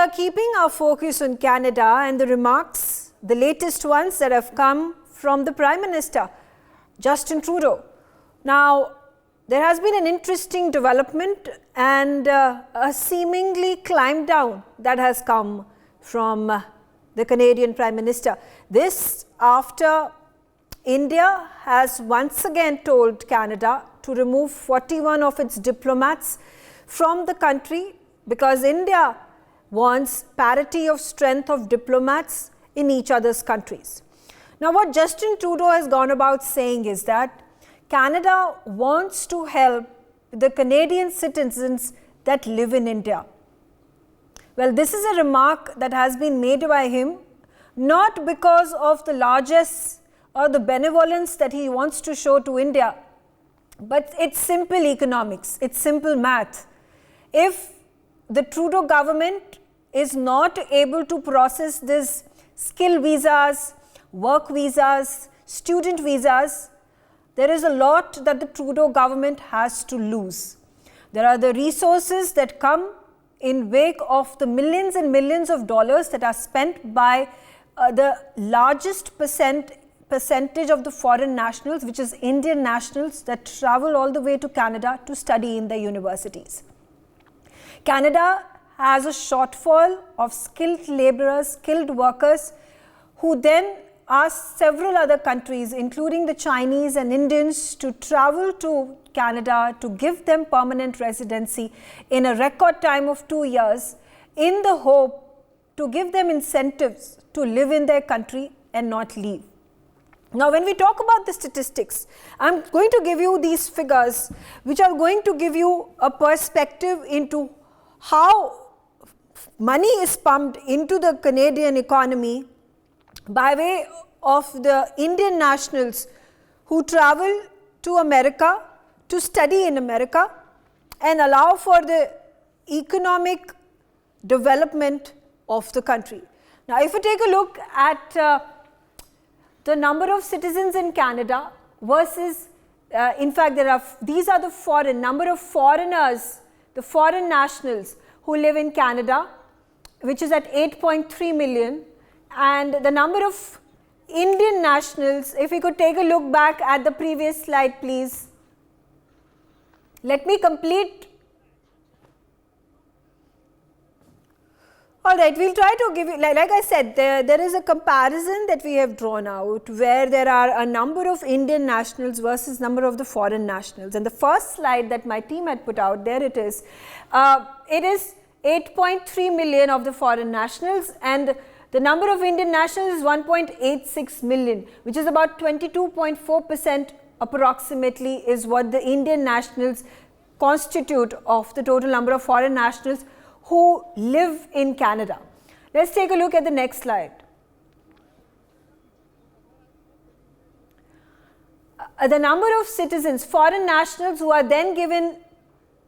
are keeping our focus on Canada and the remarks, the latest ones that have come from the Prime Minister, Justin Trudeau. Now, there has been an interesting development and a seemingly climb down that has come from the Canadian Prime Minister. This after India has once again told Canada to remove 41 of its diplomats from the country because India wants parity of strength of diplomats in each other's countries. Now, what Justin Trudeau has gone about saying is that Canada wants to help the Canadian citizens that live in India. Well, this is a remark that has been made by him not because of the largesse or the benevolence that he wants to show to India, but it's simple economics, it's simple math. If the Trudeau government is not able to process this skill visas, work visas, student visas, there is a lot that the Trudeau government has to lose. There are the resources that come in wake of the millions and millions of dollars that are spent by the largest percentage of the foreign nationals, which is Indian nationals that travel all the way to Canada to study in their universities. Canada has a shortfall of skilled laborers, skilled workers, who then ask several other countries, including the Chinese and Indians, to travel to Canada to give them permanent residency in a record time of 2 years in the hope to give them incentives to live in their country and not leave. Now, when we talk about the statistics, I'm going to give you these figures which are going to give you a perspective into how money is pumped into the Canadian economy by way of the Indian nationals who travel to America to study in America and allow for the economic development of the country. Now, if you take a look at the number of citizens in Canada versus, in fact, these are the number of foreigners, the foreign nationals who live in Canada, which is at 8.3 million, and the number of Indian nationals, if we could take a look back at the previous slide, please. Let me complete. All right, we'll try to give you, like I said, there is a comparison that we have drawn out where there are a number of Indian nationals versus number of the foreign nationals. And the first slide that my team had put out, there it is. It is 8.3 million of the foreign nationals, and the number of Indian nationals is 1.86 million, which is about 22.4% approximately is what the Indian nationals constitute of the total number of foreign nationals who live in Canada. Let's take a look at the next slide. The number of citizens, foreign nationals who are then given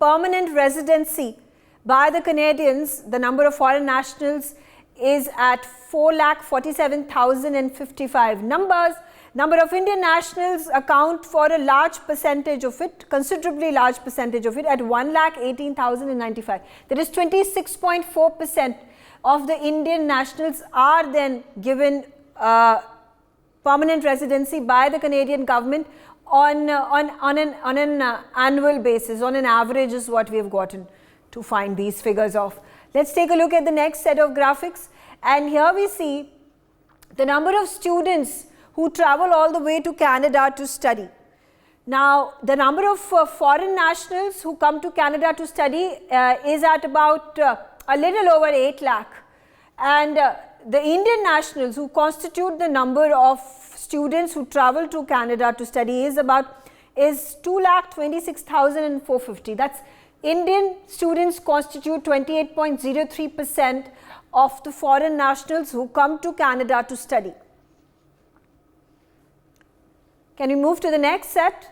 permanent residency by the Canadians, the number of foreign nationals is at 4,47,055 numbers. Number of Indian nationals account for a large percentage of it, considerably large percentage of it, at 1,18,095. That is 26.4% of the Indian nationals are then given permanent residency by the Canadian government on an annual basis, on an average is what we have gotten to find these figures of. Let's take a look at the next set of graphics, and here we see the number of students who travel all the way to Canada to study. Now, the number of foreign nationals who come to Canada to study is at about a little over 8 lakh, and the Indian nationals who constitute the number of students who travel to Canada to study is 2,26,450. That's Indian students constitute 28.03% of the foreign nationals who come to Canada to study. Can we move to the next set?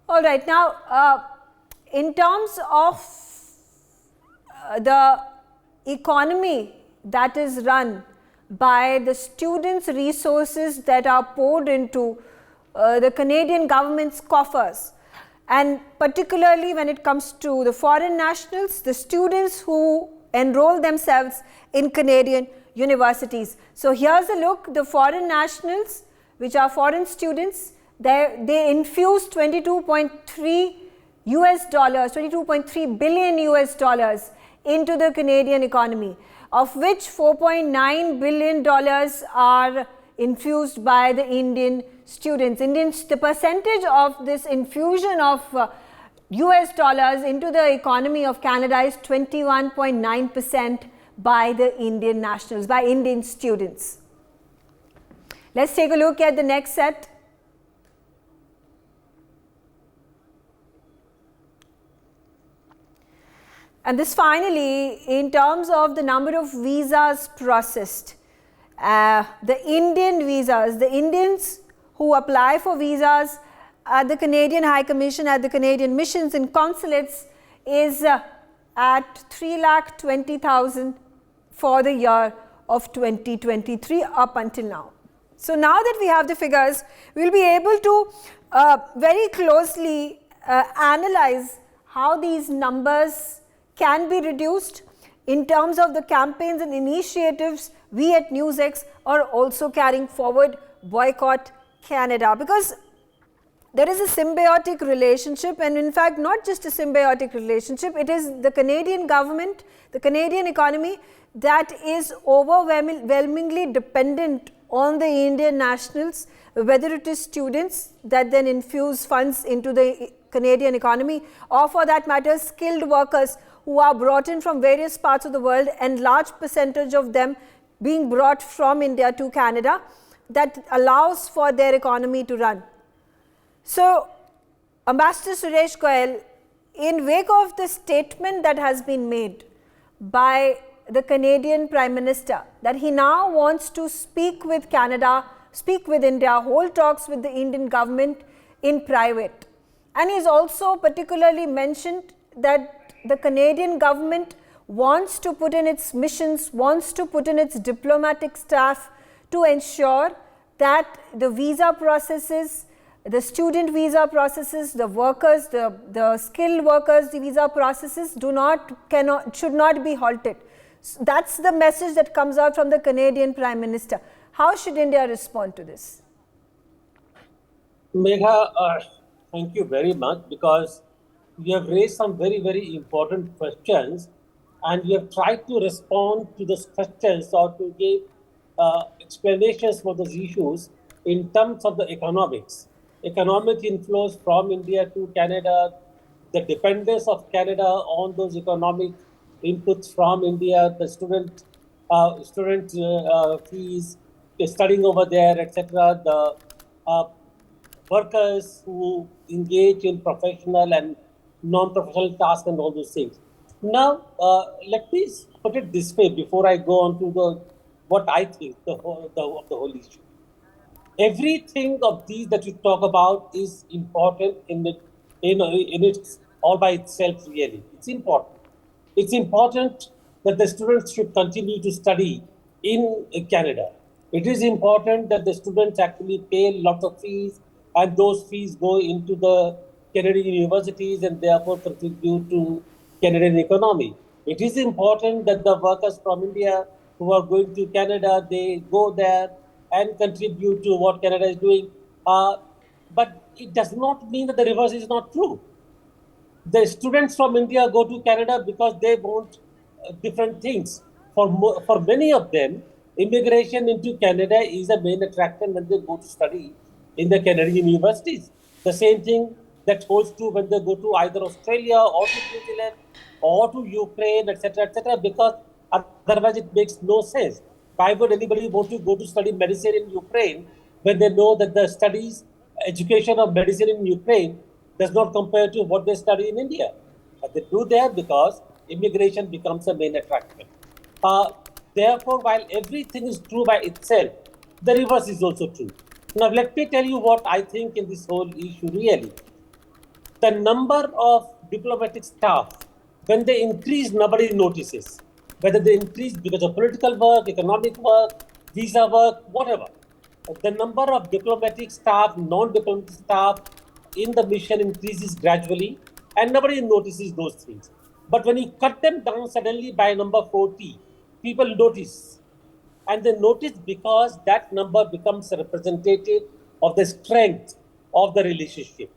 All right, now in terms of the economy that is run by the students' resources that are poured into the Canadian government's coffers, and particularly when it comes to the foreign nationals, the students who enroll themselves in Canadian universities. So here's a look, the foreign nationals, which are foreign students, they infuse 22.3 US dollars, 22.3 billion US dollars into the Canadian economy, of which $4.9 billion are infused by the Indian students. The percentage of this infusion of US dollars into the economy of Canada is 21.9% by the Indian nationals, by Indian students. Let's take a look at the next set. And this finally, in terms of the number of visas processed, the Indian visas, the Indians who apply for visas at the Canadian High Commission, at the Canadian missions and consulates is at 3,20,000 for the year of 2023 up until now. So now that we have the figures, we will be able to very closely analyze how these numbers can be reduced. In terms of the campaigns and initiatives, we at NewsX are also carrying forward Boycott Canada, because there is a symbiotic relationship, and in fact not just a symbiotic relationship, it is the Canadian government, the Canadian economy that is overwhelmingly dependent on the Indian nationals, whether it is students that then infuse funds into the Canadian economy, or for that matter skilled workers who are brought in from various parts of the world, and large percentage of them being brought from India to Canada, that allows for their economy to run. So Ambassador Suresh Goyal, in wake of the statement that has been made by the Canadian Prime Minister that he now wants to speak with Canada, speak with India, hold talks with the Indian government in private, and he's also particularly mentioned that the Canadian government wants to put in its missions, wants to put in its diplomatic staff to ensure that the visa processes, the student visa processes, the workers, the skilled workers, the visa processes should not be halted. So that's the message that comes out from the Canadian Prime Minister. How should India respond to this? Megha, thank you very much, because you have raised some very, very important questions, and we have tried to respond to those questions or to give explanations for those issues in terms of the economic inflows from India to Canada, the dependence of Canada on those economic inputs from India, the student fees, studying over there, etc., the workers who engage in professional and non-professional tasks and all those things. Now, let me put it this way before I go on to what I think of the whole issue. Everything of these that you talk about is important in its all by itself. Really, it's important. It's important that the students should continue to study in Canada. It is important that the students actually pay lots of fees, and those fees go into the Canadian universities and therefore contribute to Canadian economy. It is important that the workers from India who are going to Canada, they go there and contribute to what Canada is doing. But it does not mean that the reverse is not true. The students from India go to Canada because they want different things. For many of them, immigration into Canada is a main attraction when they go to study in the Canadian universities. The same thing that holds true when they go to either Australia or to New Zealand or to Ukraine, etc., because otherwise it makes no sense. Why would anybody want to go to study medicine in Ukraine when they know that the education of medicine in Ukraine does not compare to what they study in India? But they do there because immigration becomes a main attraction. Therefore, while everything is true by itself, the reverse is also true. Now, let me tell you what I think in this whole issue really. The number of diplomatic staff, when they increase, nobody notices. Whether they increase because of political work, economic work, visa work, whatever. The number of diplomatic staff, non-diplomatic staff in the mission increases gradually and nobody notices those things. But when you cut them down suddenly by number 40, people notice. And they notice because that number becomes representative of the strength of the relationship.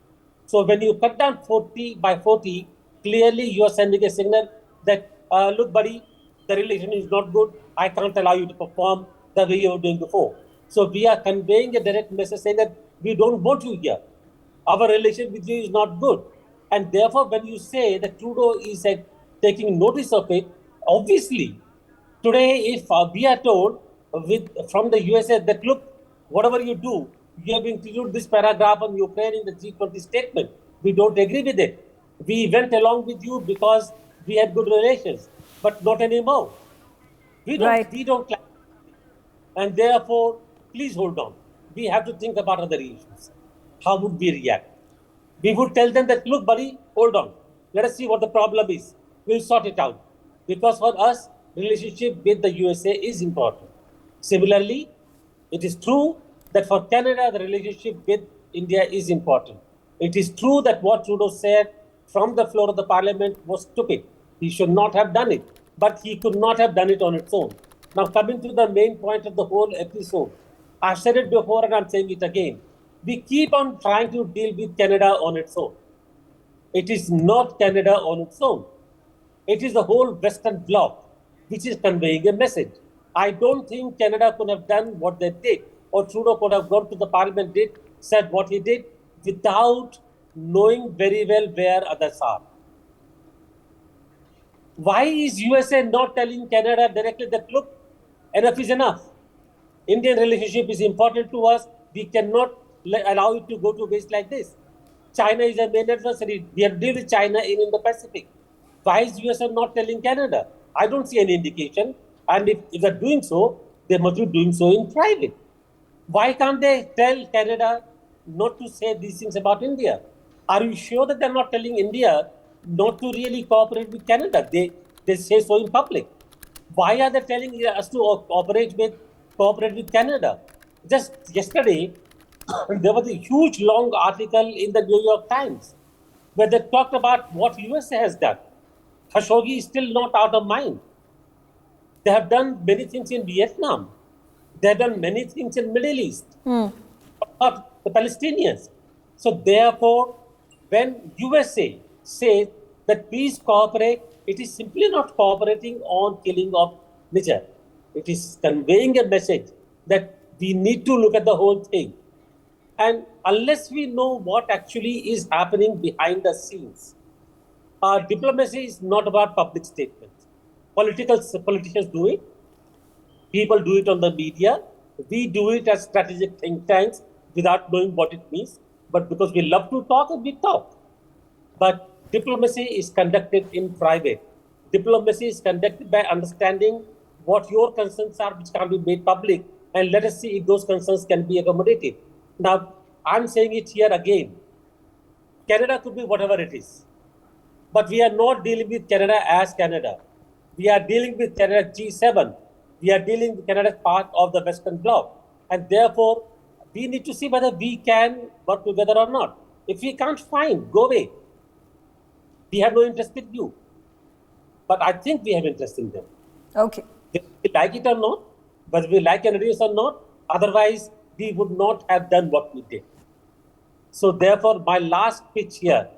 So when you cut down 40 by 40, clearly you are sending a signal that, look, buddy, the relation is not good. I can't allow you to perform the way you were doing before. So we are conveying a direct message saying that we don't want you here. Our relation with you is not good. And therefore, when you say that Trudeau is taking notice of it, obviously, today, if we are told from the USA that, look, whatever you do, you have included this paragraph on Ukraine in the G20 statement. We don't agree with it. We went along with you because we had good relations, but not anymore. We Right. don't clap. And therefore, please hold on. We have to think about other issues. How would we react? We would tell them that, look, buddy, hold on. Let us see what the problem is. We'll sort it out. Because for us, relationship with the USA is important. Similarly, it is true that for Canada, the relationship with India is important. It is true that what Trudeau said from the floor of the parliament was stupid. He should not have done it, but he could not have done it on its own. Now, coming to the main point of the whole episode, I've said it before and I'm saying it again. We keep on trying to deal with Canada on its own. It is not Canada on its own. It is the whole Western Bloc which is conveying a message. I don't think Canada could have done what they did, or Trudeau could have gone to the parliament, said what he did, without knowing very well where others are. Why is USA not telling Canada directly that, look, enough is enough. Indian relationship is important to us. We cannot allow it to go to waste like this. China is a main adversary. We are dealing with China in Indo-Pacific. Why is USA not telling Canada? I don't see any indication. And if they're doing so, they must be doing so in private. Why can't they tell Canada not to say these things about India? Are you sure that they're not telling India not to really cooperate with Canada? They say so in public. Why are they telling us to cooperate with Canada? Just yesterday, there was a huge long article in the New York Times where they talked about what USA has done. Khashoggi is still not out of mind. They have done many things in Vietnam. They have done many things in Middle East. About the Palestinians. So therefore, when USA says that please cooperate, it is simply not cooperating on killing of Niger. It is conveying a message that we need to look at the whole thing. And unless we know what actually is happening behind the scenes, our diplomacy is not about public statements. Politicians do it. People do it on the media. We do it as strategic think tanks without knowing what it means. But because we love to talk, we talk. But diplomacy is conducted in private. Diplomacy is conducted by understanding what your concerns are, which can be made public, and let us see if those concerns can be accommodated. Now, I'm saying it here again. Canada could be whatever it is. But we are not dealing with Canada as Canada. We are dealing with Canada G7. We are dealing with Canada as part of the Western Bloc. And therefore, we need to see whether we can work together or not. If we can't, fine, go away. We have no interest in you. But I think we have interest in them. Okay. Whether we like it or not, whether we like Canadians or not, otherwise we would not have done what we did. So therefore, my last pitch here,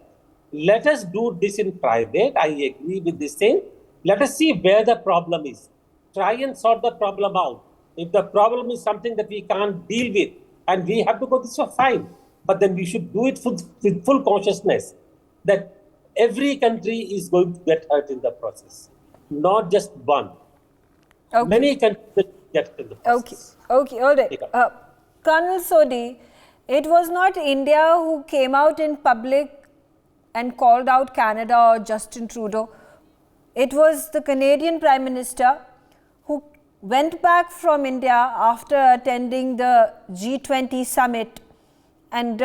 let us do this in private. I agree with this thing. Let us see where the problem is. Try and sort the problem out. If the problem is something that we can't deal with and we have to go this way, fine. But then we should do it with full consciousness that every country is going to get hurt in the process, not just one. Okay. Many countries will get hurt in the process. Okay, all right. Colonel Sodhi, it was not India who came out in public and called out Canada or Justin Trudeau. It was the Canadian Prime Minister who went back from India after attending the G20 summit and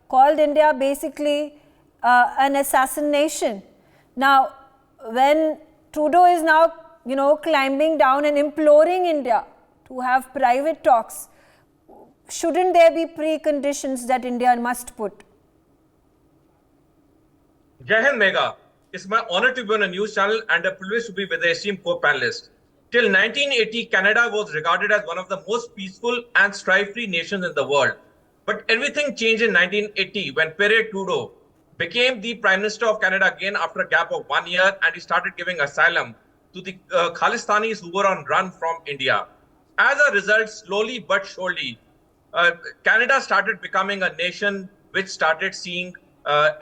called India basically an assassin nation. Now, when Trudeau is now, climbing down and imploring India to have private talks, shouldn't there be preconditions that India must put? Jai Hind, Megha. It's my honor to be on a news channel and a privilege to be with the esteemed co-panelist. Till 1980, Canada was regarded as one of the most peaceful and strife-free nations in the world. But everything changed in 1980 when Pierre Trudeau became the Prime Minister of Canada again after a gap of 1 year, and he started giving asylum to the Khalistanis who were on run from India. As a result, slowly but surely, Canada started becoming a nation which started seeing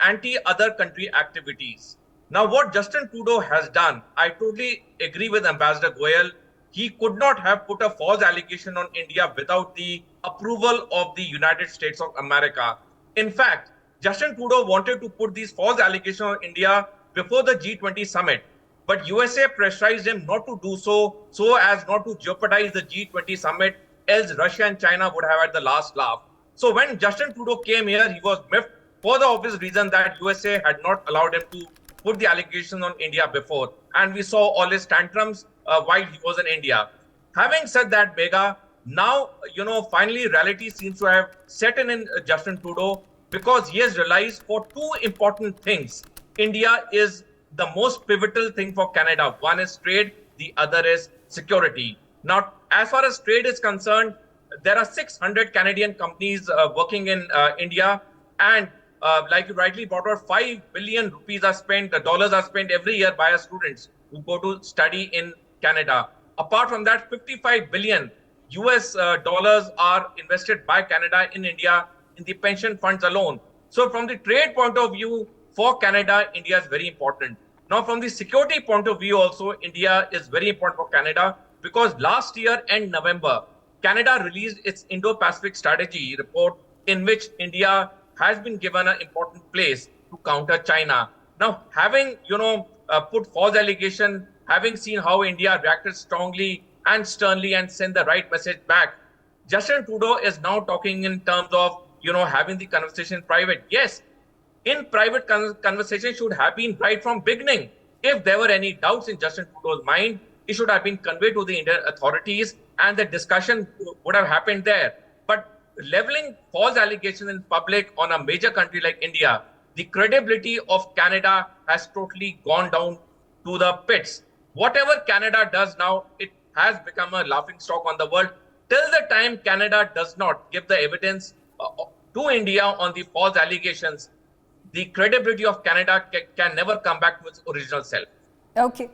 anti-other country activities. Now, what Justin Trudeau has done, I totally agree with Ambassador Goyal. He could not have put a false allegation on India without the approval of the United States of America. In fact, Justin Trudeau wanted to put these false allegations on India before the G20 summit, but USA pressurized him not to do so, so as not to jeopardize the G20 summit, else Russia and China would have had the last laugh. So when Justin Trudeau came here, he was miffed for the obvious reason that USA had not allowed him to put the allegations on India before. And we saw all his tantrums while he was in India. Having said that, Megha, now, finally reality seems to have set in Justin Trudeau, because he has realized for two important things. India is the most pivotal thing for Canada. One is trade, the other is security. Now, as far as trade is concerned, there are 600 Canadian companies working in India, and like you rightly brought out, 5 billion rupees are spent, dollars are spent every year by our students who go to study in Canada. Apart from that, 55 billion US dollars are invested by Canada in India in the pension funds alone. So from the trade point of view, for Canada, India is very important. Now, from the security point of view also, India is very important for Canada, because last year end November, Canada released its Indo-Pacific strategy report, in which India has been given an important place to counter China. Now, having, put false allegation, having seen how India reacted strongly and sternly and sent the right message back, Justin Trudeau is now talking in terms of, having the conversation in private. Yes, in private conversation should have been right from beginning. If there were any doubts in Justin Trudeau's mind, it should have been conveyed to the Indian authorities and the discussion would have happened there. But leveling false allegations in public on a major country like India, the credibility of Canada has totally gone down to the pits. Whatever Canada does now, it has become a laughing stock on the world. Till the time Canada does not give the evidence to India on the false allegations, the credibility of Canada can never come back to its original self. Okay.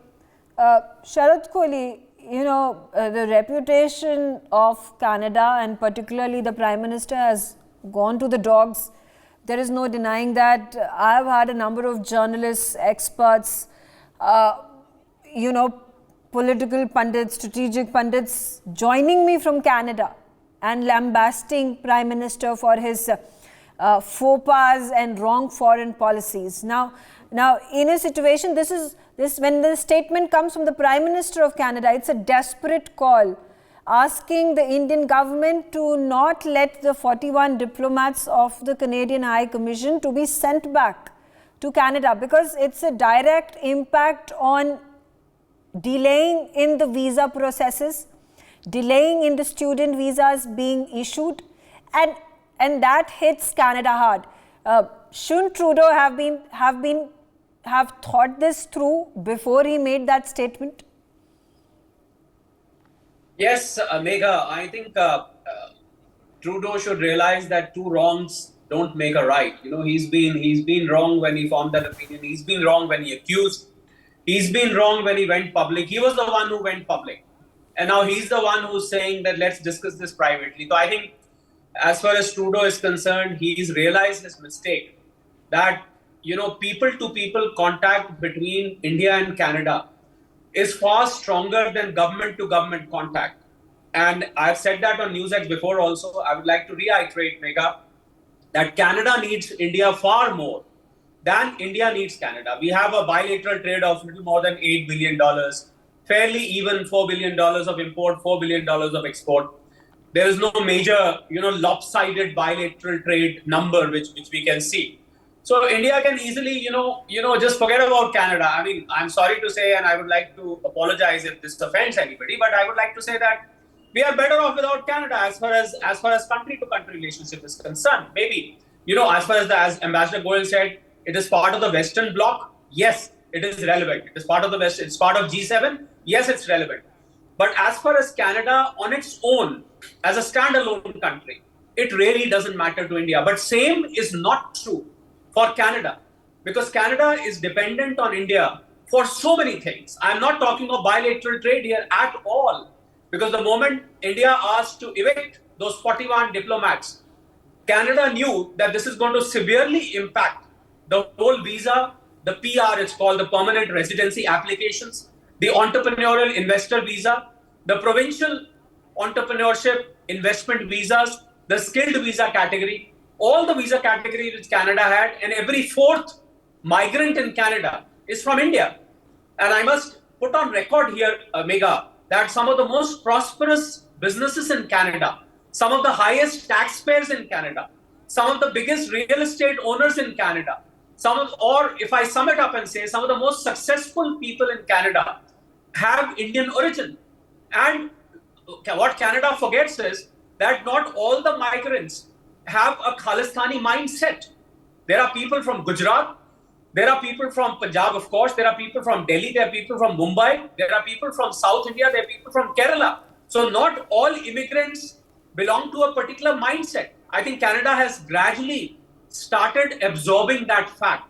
Sharad Kohli, the reputation of Canada and particularly the Prime Minister has gone to the dogs. There is no denying that. I have had a number of journalists, experts, political pundits, strategic pundits joining me from Canada and lambasting Prime Minister for his faux pas and wrong foreign policies. Now, in a situation, when the statement comes from the Prime Minister of Canada, it's a desperate call asking the Indian government to not let the 41 diplomats of the Canadian High Commission to be sent back to Canada, because it's a direct impact on delaying in the visa processes, delaying in the student visas being issued, and that hits Canada hard. Shouldn't Trudeau have thought this through before he made that statement? Yes, Megha, I think Trudeau should realize that two wrongs don't make a right. He's been wrong when he formed that opinion. He's been wrong when he accused. He's been wrong when he went public. He was the one who went public. And now he's the one who's saying that let's discuss this privately. So I think as far as Trudeau is concerned, he's realized his mistake, that, people-to-people contact between India and Canada is far stronger than government-to-government contact. And I've said that on NewsX before also. I would like to reiterate, Megha, that Canada needs India far more than India needs Canada. We have a bilateral trade of little more than $8 billion, fairly even $4 billion of import, $4 billion of export. There is no major, lopsided bilateral trade number which we can see. So India can easily, just forget about Canada. I mean, I'm sorry to say, and I would like to apologize if this offends anybody, but I would like to say that we are better off without Canada as far as country-to-country relationship is concerned. Maybe, as far as Ambassador Goyal said, It is part of the Western Bloc. Yes, it is relevant. It is part of the West. It's part of G7. Yes, it's relevant. But as far as Canada on its own, as a standalone country, it really doesn't matter to India. But same is not true for Canada, because Canada is dependent on India for so many things. I'm not talking of bilateral trade here at all, because the moment India asked to evict those 41 diplomats, Canada knew that this is going to severely impact the whole visa, the PR, it's called the permanent residency applications, the entrepreneurial investor visa, the provincial entrepreneurship investment visas, the skilled visa category, all the visa categories which Canada had, and every fourth migrant in Canada is from India. And I must put on record here, Megha, that some of the most prosperous businesses in Canada, some of the highest taxpayers in Canada, some of the biggest real estate owners in Canada, or if I sum it up and say, some of the most successful people in Canada have Indian origin. And what Canada forgets is that not all the migrants have a Khalistani mindset. There are people from Gujarat, there are people from Punjab, of course, there are people from Delhi, there are people from Mumbai, there are people from South India, there are people from Kerala. So not all immigrants belong to a particular mindset. I think Canada has gradually started absorbing that fact.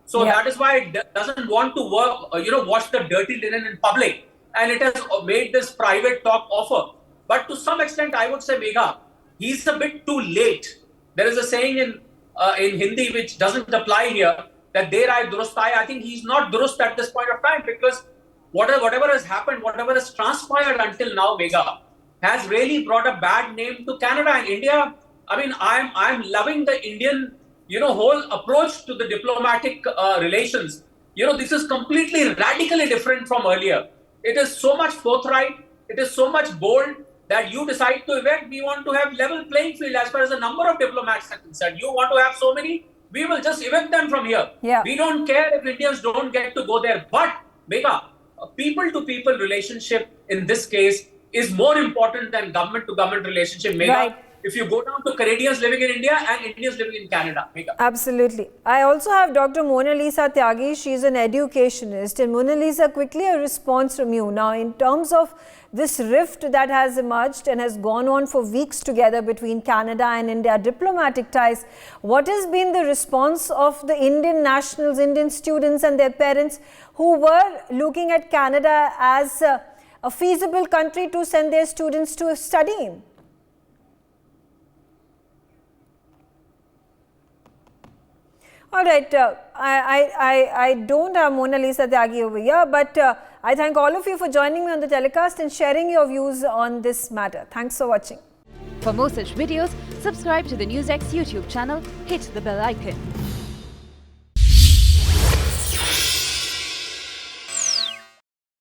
So that is why it doesn't want to wash the dirty linen in public. And it has made this private talk offer. But to some extent, I would say, Megha, he's a bit too late. There is a saying in Hindi which doesn't apply here, that der aaye durust aaye. I think he's not durust at this point of time, because whatever has happened, whatever has transpired until now, Megha, has really brought a bad name to Canada and India. I mean, I'm loving the Indian, whole approach to the diplomatic relations. This is completely radically different from earlier. It is so much forthright. It is so much bold that you decide to evict. We want to have level playing field as far as the number of diplomats are concerned. You want to have so many, we will just evict them from here. Yeah. We don't care if Indians don't get to go there. But, Megha, a people-to-people relationship in this case is more important than government-to-government relationship. Megha, right. If you go down to Canadians living in India and Indians living in Canada. Megha. Absolutely. I also have Dr. Mona Lisa Tyagi. She's an educationist. And Mona Lisa, quickly a response from you. Now, in terms of this rift that has emerged and has gone on for weeks together between Canada and India, diplomatic ties, what has been the response of the Indian nationals, Indian students and their parents who were looking at Canada as a feasible country to send their students to study in? All right, I don't have Mona Lisa Tyagi over here, but I thank all of you for joining me on the telecast and sharing your views on this matter. Thanks for watching. For more such videos, subscribe to the NewsX YouTube channel, hit the bell icon.